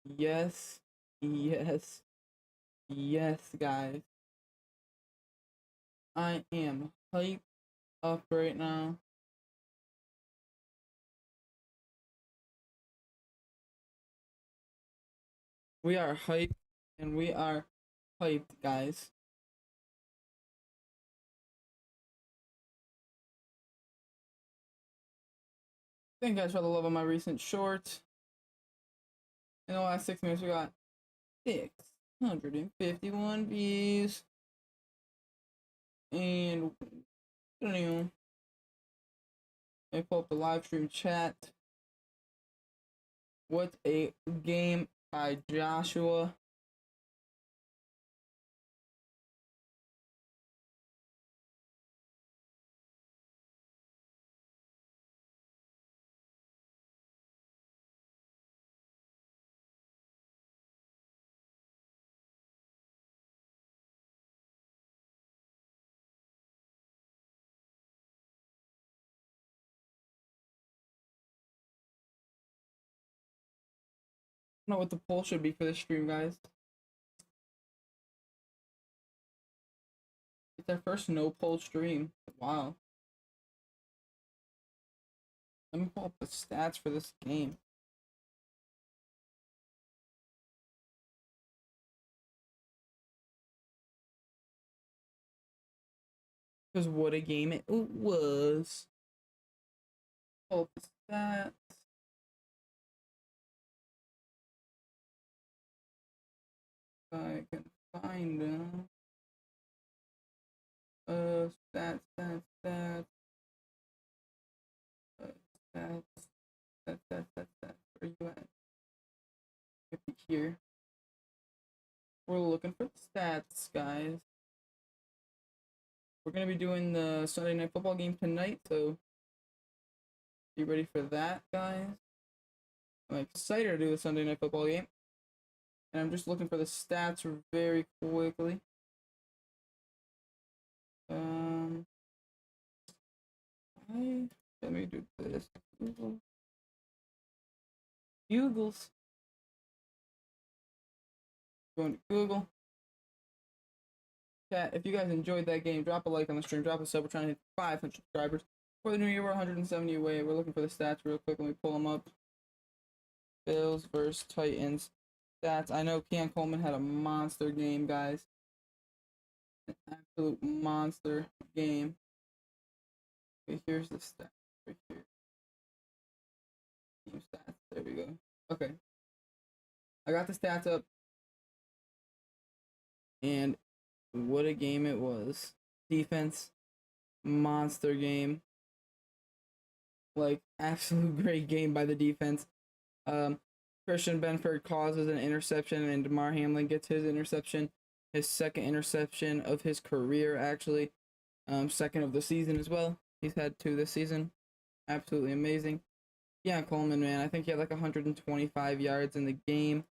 Yes, yes, yes, guys. I am hyped up right now. We are hyped and we are hyped, guys. Thank you guys for the love of my recent short. In the last 6 minutes, we got 651 views. And anyway, let me pull up the live stream chat. What a game by Joshua. I don't know what the poll should be for this stream, guys. It's our first no poll stream. Wow. Let me pull up the stats for this game. Because what a game it was. Pull up the stats. I can find them. Stats, stats, stats. Stats, stats, stats, stats, stats. Where you at? Could be here. We're looking for stats, guys. We're gonna be doing the Sunday Night Football game tonight, so be ready for that, guys. I'm excited to do the Sunday Night Football game, and I'm just looking for the stats very quickly. Let me do this. Google's. Going to Google. Chat, if you guys enjoyed that game, drop a like on the stream, drop a sub. We're trying to hit 500 subscribers. For the new year, we're 170 away. We're looking for the stats real quick. Let me pull them up. Bills versus Titans. Stats. I know Keon Coleman had a monster game, guys. An absolute monster game. Okay, here's the stats right here. Team stats. There we go. Okay. I got the stats up. And what a game it was. Defense. Monster game. Like, absolute great game by the defense. Christian Benford causes an interception, and DeMar Hamlin gets his interception, his second interception of his career, actually. Second of the season as well. He's had 2 this season. Absolutely amazing. Yeah, Coleman, man. I think he had like 125 yards in the game.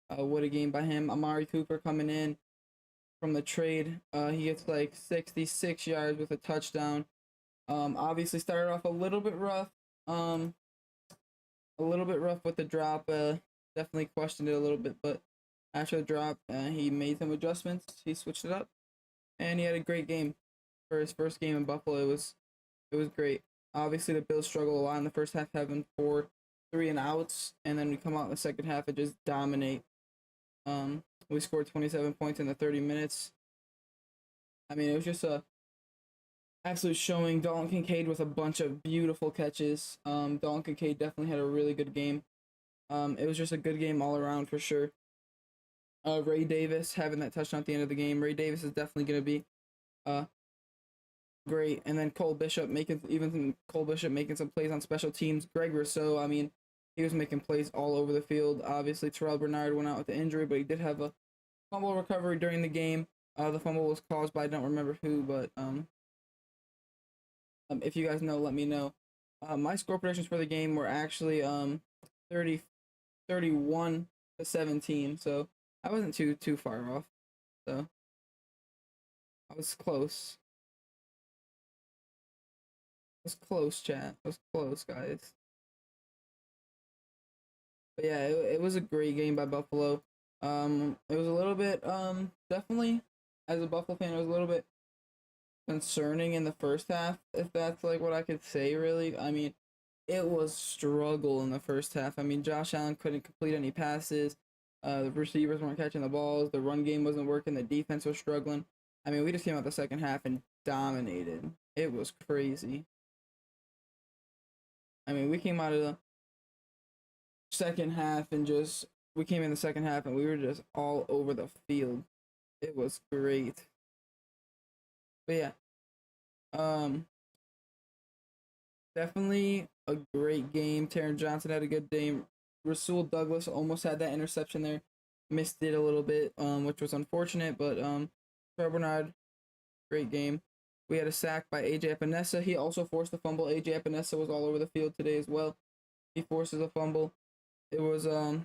What a game by him. Amari Cooper coming in from the trade. He gets like 66 yards with a touchdown. Obviously started off a little bit rough. A little bit rough with the drop. Definitely questioned it a little bit, but after the drop, he made some adjustments. He switched it up, and he had a great game for his first game in Buffalo. It was great. Obviously, the Bills struggle a lot in the first half, having 4 3-and-outs, and then we come out in the second half and just dominate. We scored 27 points in the 30 minutes. I mean, it was just a absolute showing. Dalton Kincaid with a bunch of beautiful catches. Dalton Kincaid definitely had a really good game. It was just a good game all around for sure. Ray Davis having that touchdown at the end of the game. Ray Davis is definitely going to be great. And then Cole Bishop making some plays on special teams. Greg Rousseau, I mean, he was making plays all over the field. Obviously, Terrell Bernard went out with the injury, but he did have a fumble recovery during the game. The fumble was caused by I don't remember who, but if you guys know, let me know. My score predictions for the game were actually 31 to 17, so I wasn't too far off. So I was close. It was close, chat. It was close, guys. But yeah, it was a great game by Buffalo. It was a little bit definitely as a Buffalo fan, it was a little bit concerning in the first half, if that's like what I could say really. I mean, it was struggle in the first half. I mean, Josh Allen couldn't complete any passes. The receivers weren't catching the balls. The run game wasn't working. The defense was struggling. I mean, we just came out the second half and dominated. It was crazy. I mean, we came out of the second half and just we came in the second half and we were just all over the field. It was great. But yeah, um, definitely a great game. Taron Johnson had a good game. Rasul Douglas almost had that interception there, missed it a little bit, which was unfortunate. But Trevor Bernard, great game. We had a sack by AJ Epinesa. He also forced a fumble. AJ Epinesa was all over the field today as well. He forces a fumble. It was AJ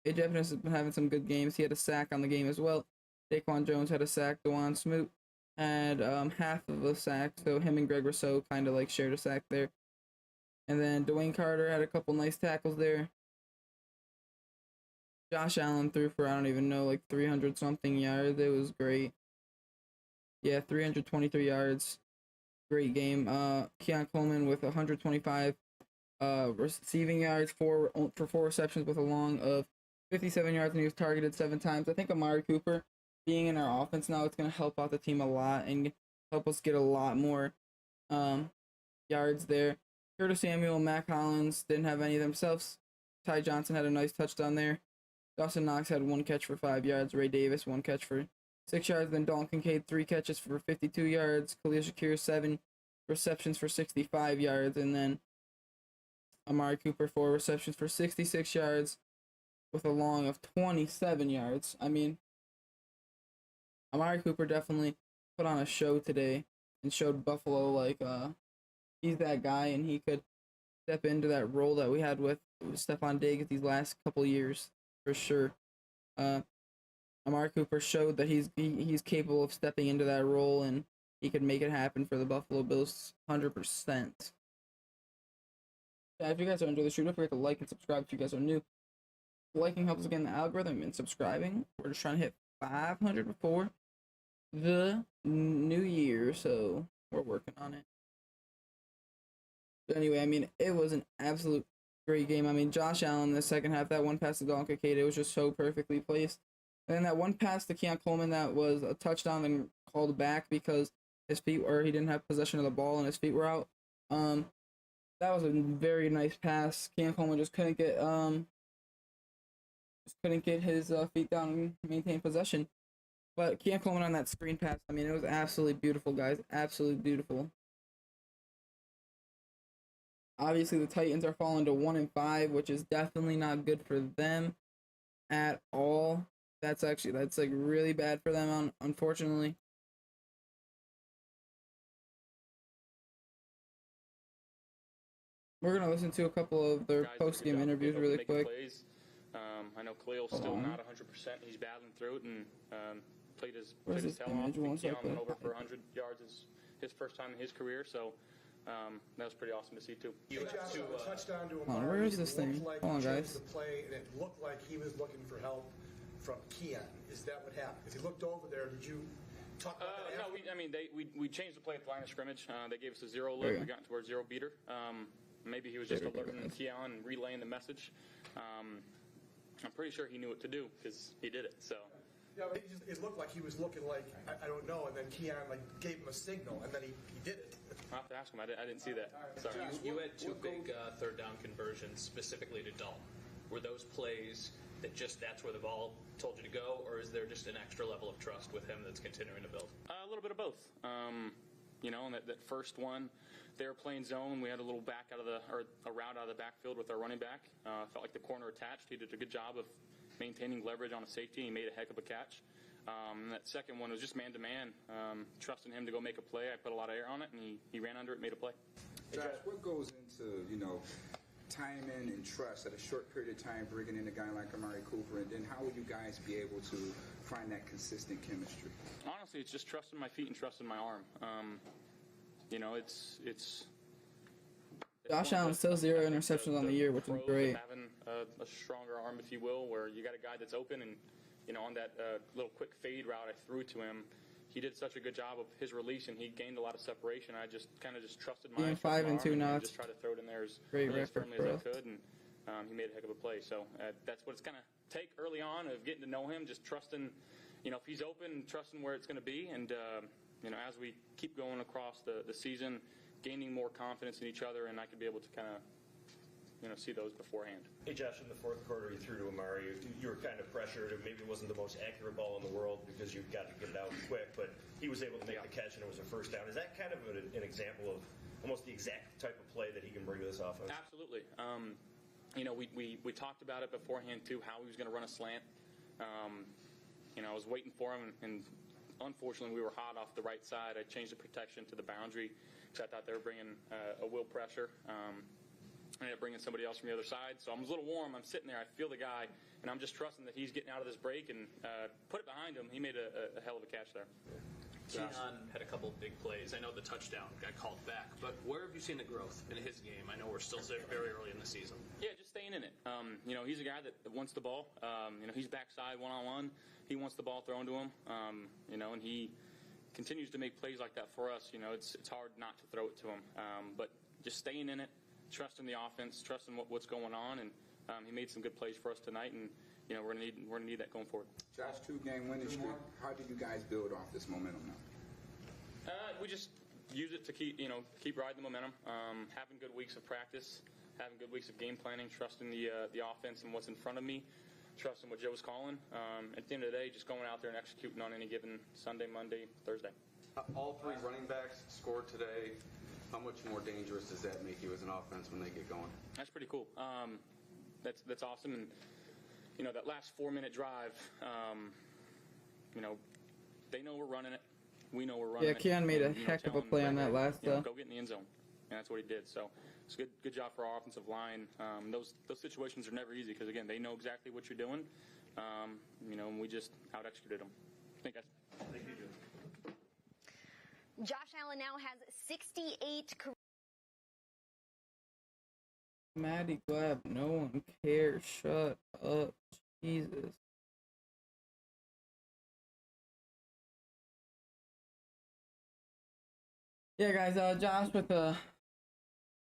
Epinesa has been having some good games. He had a sack on the game as well. Daquan Jones had a sack. Dewan Smoot had half of a sack. So him and Greg Rousseau kind of like shared a sack there. And then Dwayne Carter had a couple nice tackles there. Josh Allen threw for, I don't even know, like 300 something yards. It was great. Yeah, 323 yards. Great game. Keon Coleman with 125 receiving yards for 4 receptions with a long of 57 yards, and he was targeted 7 times. I think Amari Cooper being in our offense now, it's going to help out the team a lot and help us get a lot more yards there. Curtis Samuel and Mac Hollins didn't have any of themselves. Ty Johnson had a nice touchdown there. Dawson Knox had 1 catch for 5 yards. Ray Davis 1 catch for 6 yards. Then Dalton Kincaid 3 catches for 52 yards. Khalil Shakir 7 receptions for 65 yards, and then Amari Cooper 4 receptions for 66 yards with a long of 27 yards. I mean, Amari Cooper definitely put on a show today and showed Buffalo like he's that guy and he could step into that role that we had with Stephon Diggs these last couple years for sure. Amari Cooper showed that he's capable of stepping into that role and he could make it happen for the Buffalo Bills 100%. Yeah, if you guys are enjoying the show, don't forget to like and subscribe if you guys are new. Liking helps us get in the algorithm, and subscribing, we're just trying to hit 500 before the new year, so we're working on it. But anyway, I mean, it was an absolute great game. I mean, Josh Allen in the second half, that one pass to Dalton Kincaid, it was just so perfectly placed. And then that one pass to Keon Coleman that was a touchdown and called back because his feet, or he didn't have possession of the ball and his feet were out. That was a very nice pass. Keon Coleman just couldn't get his feet down and maintain possession. But Keon Coleman on that screen pass, I mean, it was absolutely beautiful, guys. Absolutely beautiful. Obviously, the Titans are falling to 1-5, which is definitely not good for them at all. That's like really bad for them, unfortunately. We're gonna listen to a couple of their post-game interviews really quick. I know Khalil's still not 100%. He's battling through it and played his tail off. Keon went over for 100 yards his first time in his career, so that was pretty awesome to see too. You had to touchdown to Amari. Where is this thing? Like hold on, guys. The play, and it looked like he was looking for help from Keon. Is that what happened? Because he looked over there. Did you talk about that? No, we changed the play at the line of scrimmage. They gave us a 0 look. We got into our 0 beater. Maybe he was just alerting Keon and relaying the message. I'm pretty sure he knew what to do because he did it. So. Yeah, but it looked like he was looking like, I don't know, and then Keon gave him a signal, and then he did it. I'll have to ask him. I didn't see that. Sorry. You had 2 big third down conversions specifically to Dalton. Were those plays that that's where the ball told you to go, or is there just an extra level of trust with him that's continuing to build? A little bit of both. And that first one, they were playing zone. We had a little a route out of the backfield with our running back. Felt like the corner attached. He did a good job of maintaining leverage on a safety. He made a heck of a catch. That second one was just man-to-man, trusting him to go make a play. I put a lot of air on it, and he ran under it, made a play. Josh, what goes into, timing and trust at a short period of time, bringing in a guy like Amari Cooper, and then how will you guys be able to find that consistent chemistry? Honestly, it's just trusting my feet and trusting my arm. It's Josh Allen still 0 interceptions on the year, which is great. a stronger arm, if you will, where you got a guy that's open and, on that little quick fade route I threw to him, he did such a good job of his release, and he gained a lot of separation. I just kind of trusted my Being trusted 5 and 2 arm now, and just try to throw it in there as, great as record firmly for as us. I could, and he made a heck of a play. So that's what it's going to take early on of getting to know him, just trusting, if he's open, trusting where it's going to be, and as we keep going across the season, gaining more confidence in each other, and I could be able to kind of see those beforehand. Hey, Josh, in the fourth quarter, you threw to Amari. You were kind of pressured. It maybe wasn't the most accurate ball in the world because you've got to get it out quick, but he was able to make the catch, and it was a first down. Is that kind of an example of almost the exact type of play that he can bring to this offense? Absolutely. We talked about it beforehand, too, how he was going to run a slant. I was waiting for him, and unfortunately, we were hot off the right side. I changed the protection to the boundary because I thought they were bringing a will pressure. I ended up bringing somebody else from the other side. So I'm a little warm. I'm sitting there. I feel the guy, and I'm just trusting that he's getting out of this break and put it behind him. He made a hell of a catch there. Keon had a couple of big plays. I know the touchdown got called back, but where have you seen the growth in his game? I know we're still very early in the season. Yeah, just staying in it. He's a guy that wants the ball. He's backside one-on-one. He wants the ball thrown to him. And he continues to make plays like that for us. It's hard not to throw it to him. But just staying in it, trusting the offense, trusting what's going on, and he made some good plays for us tonight. And we're gonna need that going forward. Josh, 2-game winning streak. How do you guys build off this momentum now? We just use it to keep riding the momentum, having good weeks of practice, having good weeks of game planning, trusting the offense and what's in front of me, trusting what Joe's calling. At the end of the day, just going out there and executing on any given Sunday, Monday, Thursday. All three running backs scored today. How much more dangerous does that make you as an offense when they get going? That's pretty cool. That's awesome. And that last 4-minute drive, they know we're running it. We know we're running it. Yeah, Keon made a And, heck of a telling play them, on that last. go get in the end zone, and that's what he did. So it's good job for our offensive line. Those situations are never easy because again, they know exactly what you're doing. And we just out executed them. Thank you, guys. Thank you, Joe. Josh Allen now has 68 career. Maddie Glab, no one cares. Shut up. Jesus. Yeah, guys, Josh with the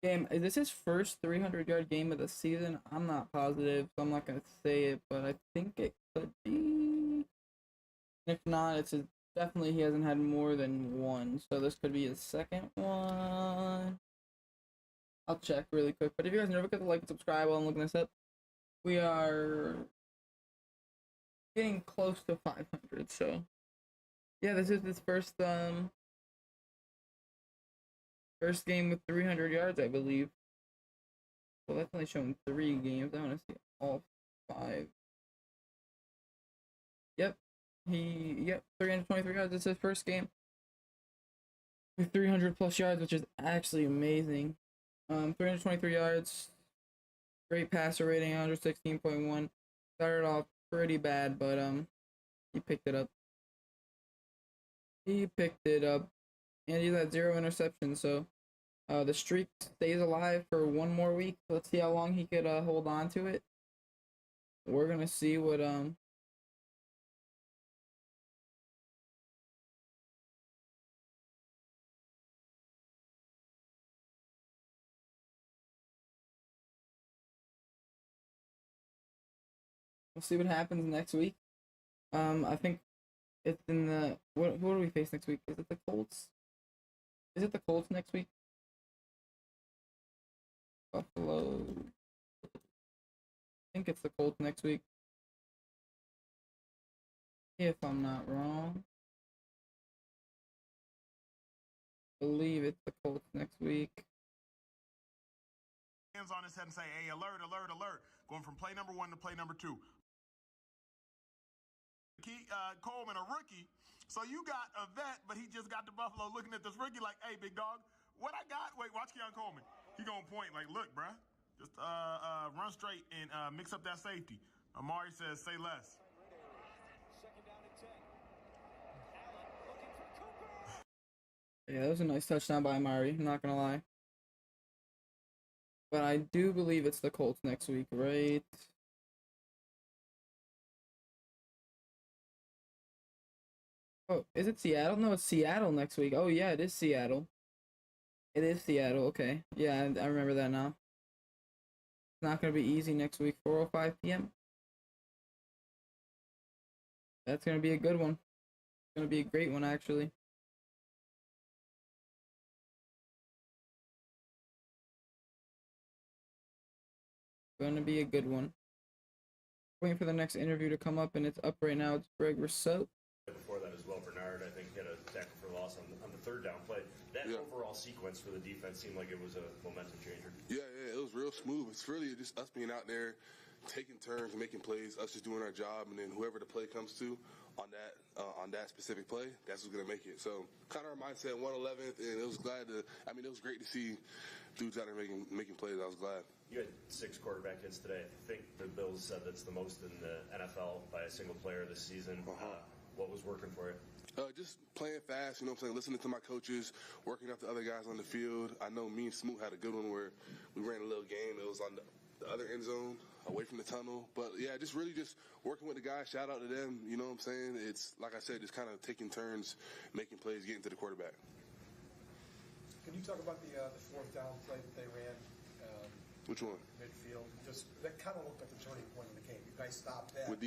game. Is this his first 300-yard game of the season? I'm not positive, so I'm not going to say it, but I think it could be. If not, it's definitely he hasn't had more than one, so this could be his second one. I'll check really quick, but if you guys never forget to like and subscribe while I'm looking this up, we are getting close to 500, so yeah, this is his first game with 300 yards, I believe. Well, that's only showing 3 games. I want to see all 5. Yep, 323 yards. It's his first game with 300 plus yards, which is actually amazing. 323 yards, great passer rating, 116.1. Started off pretty bad, but he picked it up. And he's had 0 interceptions, so the streak stays alive for 1 more week. Let's see how long he could hold on to it. We're gonna see what we'll see what happens next week. I think it's in the who do we face next week? Is it the Colts? Is it the Colts next week? Buffalo. I think it's the Colts next week. If I'm not wrong. I believe it's the Colts next week. Hands on his head and say, hey, alert, alert, alert. Going from play number 1 to play number 2. Coleman, a rookie. So you got a vet, but he just got to Buffalo looking at this rookie like, hey, big dog, what I got? Wait, watch Keon Coleman. He gonna point like, look, bruh, just run straight and mix up that safety. Amari says, say less. Yeah, that was a nice touchdown by Amari, I'm not gonna lie. But I do believe it's the Colts next week, right? Oh, is it Seattle? No, it's Seattle next week. Oh, yeah, it is Seattle. It is Seattle, okay. Yeah, I remember that now. It's not going to be easy next week, 4:05 p.m. That's going to be a good one. It's going to be a great one, actually. Going to be a good one. Waiting for the next interview to come up, and it's up right now. It's Greg Rousseau. Before that as well, Bernard, I think, had a tackle for loss on the third down play. That overall sequence for the defense seemed like it was a momentum changer. Yeah, it was real smooth. It's really just us being out there, taking turns, making plays, us just doing our job, and then whoever the play comes to on that specific play, that's who's gonna make it. So kind of our mindset, 111th, and it was it was great to see dudes out there making plays. I was glad. You had 6 quarterback hits today. I think the Bills said that's the most in the NFL by a single player this season. What was working for you? Just playing fast, you know what I'm saying, listening to my coaches, working out the other guys on the field. I know me and Smoot had a good one where we ran a little game. It was on the other end zone, away from the tunnel. But, yeah, just really just working with the guys. Shout out to them, you know what I'm saying? It's, like I said, just kind of taking turns, making plays, getting to the quarterback. Can you talk about the fourth down play that they ran? Which one? Midfield. Just that kind of looked like the turning point of the game. You guys stopped that. With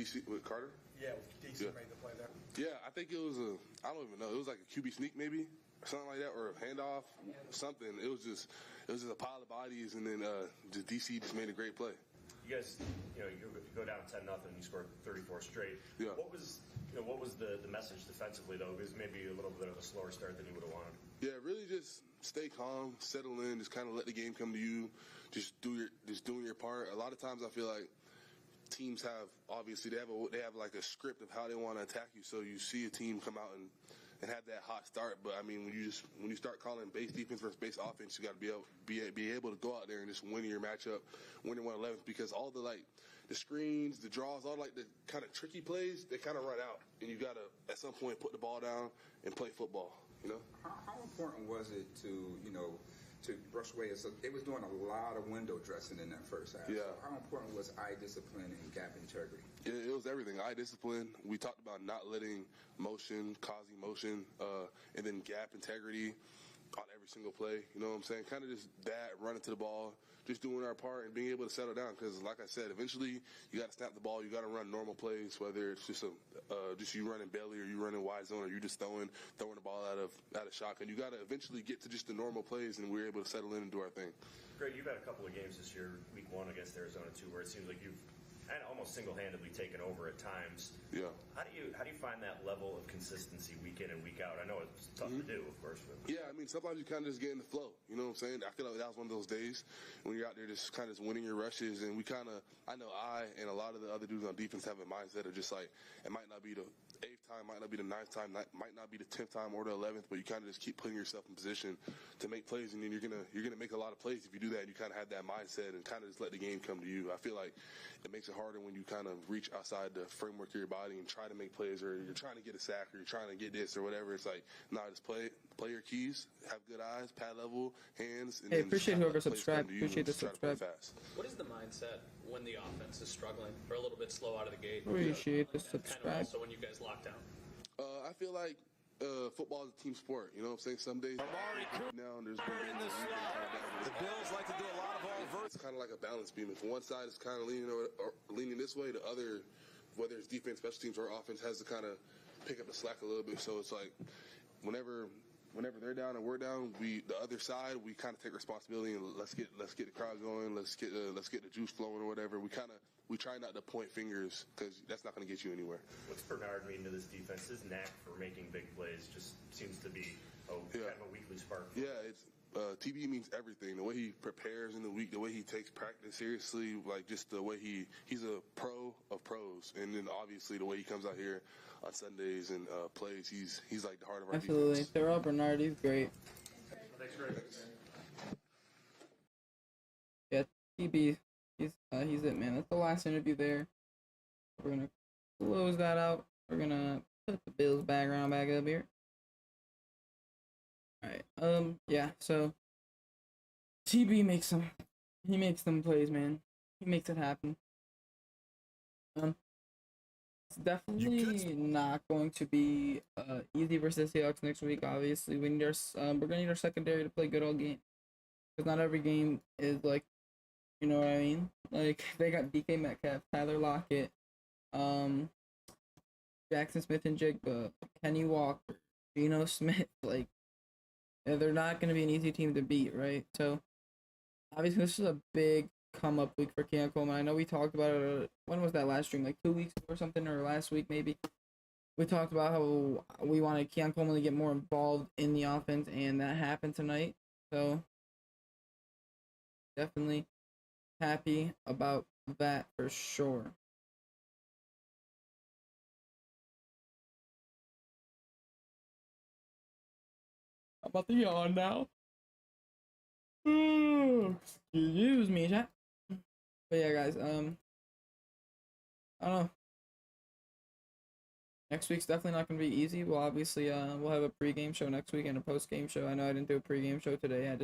Carter? Yeah, with DC made the play there. Yeah, I think it was I don't even know. It was like a QB sneak maybe, or something like that, or a handoff, something. It was just a pile of bodies, and then just DC just made a great play. You guys, you go down 10-0, you scored 34 straight. Yeah. What was the message defensively though? It was maybe a little bit of a slower start than you would have wanted. Yeah, really just stay calm, settle in, just kind of let the game come to you. Just doing your part. A lot of times I feel like teams have they have like a script of how they want to attack you. So you see a team come out and have that hot start. But I mean, when you start calling base defense versus base offense, you got to be able to go out there and just win your matchup, win your 111th, because all the screens, the draws, all the kind of tricky plays, they kind of run out, and you got to at some point put the ball down and play football. You know. How important was it to brush away? So they was doing a lot of window dressing in that first half. Yeah. So how important was eye discipline and gap integrity? It was everything. Eye discipline. We talked about not letting motion, causing motion, and then gap integrity on every single play. You know what I'm saying? Kind of just that, running to the ball, just doing our part and being able to settle down. Because, like I said, eventually you got to snap the ball. You got to run normal plays, whether it's just you running belly, or you running wide zone, or you just throwing the ball out of shotgun. You got to eventually get to just the normal plays, and we're able to settle in and do our thing. Greg, you've had a couple of games this year, week 1 against Arizona too, where it seems like you've kind of almost single-handedly taken over at times. Yeah. How do you find that level of consistency week in and week out? I know it's tough to do, of course. But. Yeah, I mean, sometimes you kind of just get in the flow. You know what I'm saying? I feel like that was one of those days when you're out there just kind of winning your rushes, and I know I and a lot of the other dudes on defense have a mindset of just like, it might not be the 8th time, might not be the 9th time, might not be the 10th time or the 11th, but you kind of just keep putting yourself in position to make plays, and then you're gonna make a lot of plays if you do that, and you kind of have that mindset and kind of just let the game come to you. I feel like it makes it harder when you kind of reach outside the framework of your body and try to make plays, or you're trying to get a sack, or you're trying to get this or whatever. It's like, just play your keys, have good eyes, pad level, hands. And hey, appreciate whoever subscribed. Appreciate the subscribe. What is the mindset when the offense is struggling or a little bit slow out of the gate? Appreciate the Kind subscribe. of also when you guys lock down. I feel like football is a team sport. You know what I'm saying? Some days now there's the Bills like to do a lot of all verts. It's kind of like a balance beam. If one side is kind of leaning this way, the other, whether it's defense, special teams, or offense, has to kind of pick up the slack a little bit. So it's like whenever they're down and we're down, the other side, we kind of take responsibility and let's get the crowd going, let's get the juice flowing or whatever. We try not to point fingers, because that's not going to get you anywhere. What's Bernard mean to this defense? His knack for making big plays just seems to be kind of a weekly spark. Yeah, it's TB means everything. The way he prepares in the week, the way he takes practice seriously, like just the way he's a pro of pros, and then obviously the way he comes out here on Sundays and plays, he's like the heart of our Absolutely. defense. They're all Bernard. He's great. Thanks, Greg. Yeah, TB. He's it, man. That's the last interview there. We're gonna close that out. We're gonna put the Bills background back up here. Alright. Yeah, so TB makes some He makes them plays, man. He makes it happen. It's definitely not going to be easy versus Seahawks next week. Obviously, we need we're gonna need our secondary to play good all game, because not every game is like, you know what I mean. Like they got DK Metcalf, Tyler Lockett, um, Jackson Smith and Jigba, Kenny Walker, Geno Smith. Like they're not gonna be an easy team to beat, right? So obviously, this is a big come up week for Keon Coleman. I know we talked about it. When was that last stream? Like 2 weeks ago or something, or last week maybe. We talked about how we wanted Keon Coleman to get more involved in the offense, and that happened tonight. So definitely happy about that for sure. I'm about to yawn now. Excuse me, chat. But yeah, guys, I don't know. Next week's definitely not gonna be easy. We'll obviously we'll have a pregame show next week and a postgame show. I know I didn't do a pregame show today. I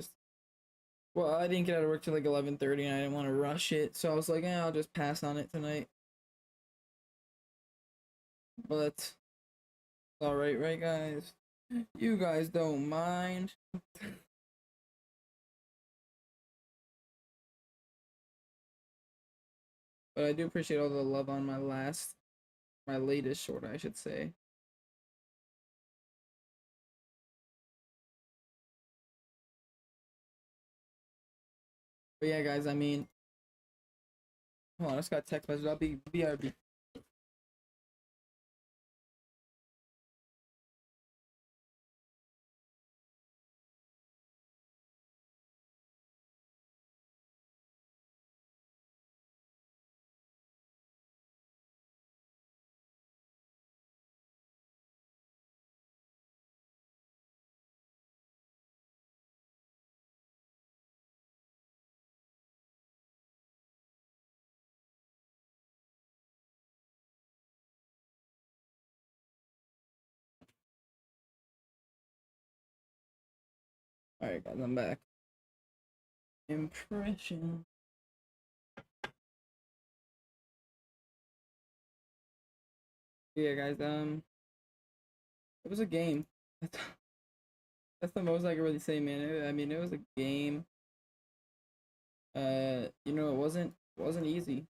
didn't get out of work till like 11:30 and I didn't want to rush it, so I was like, I'll just pass on it tonight. But it's all right, guys? You guys don't mind. But I do appreciate all the love on my latest short, I should say. But yeah, guys, I mean, hold on, I just got a text message. I'll be BRB. Alright, guys, I'm back. Impression. Yeah, guys, it was a game. That's the most I can really say, man. I mean, it was a game. It wasn't easy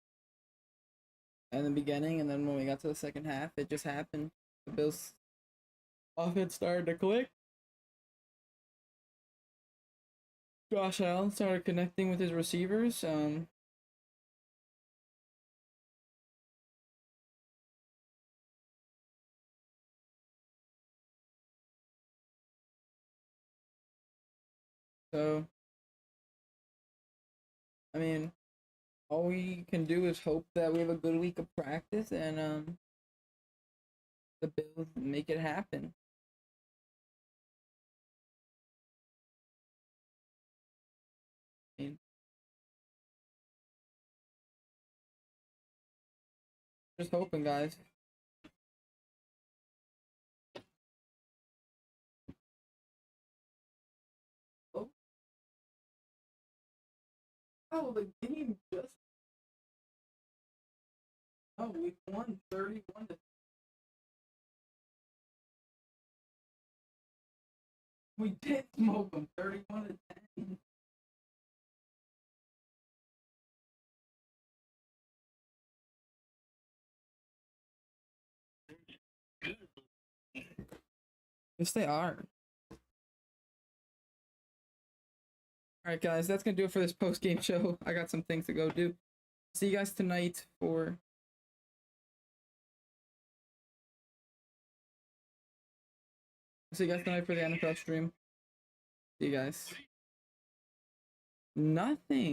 in the beginning, and then when we got to the second half, it just happened. The Bills' offense started to click. Josh Allen started connecting with his receivers. So, I mean, all we can do is hope that we have a good week of practice and the Bills make it happen. I mean, just hoping, guys. Oh, the game just. Oh, we won 31 to. We did smoke them 31 to 10. Yes, they are. Alright, guys, that's gonna do it for this post game show. I got some things to go do. See you guys tonight for. See you guys tonight for the NFL stream. See you guys. Nothing.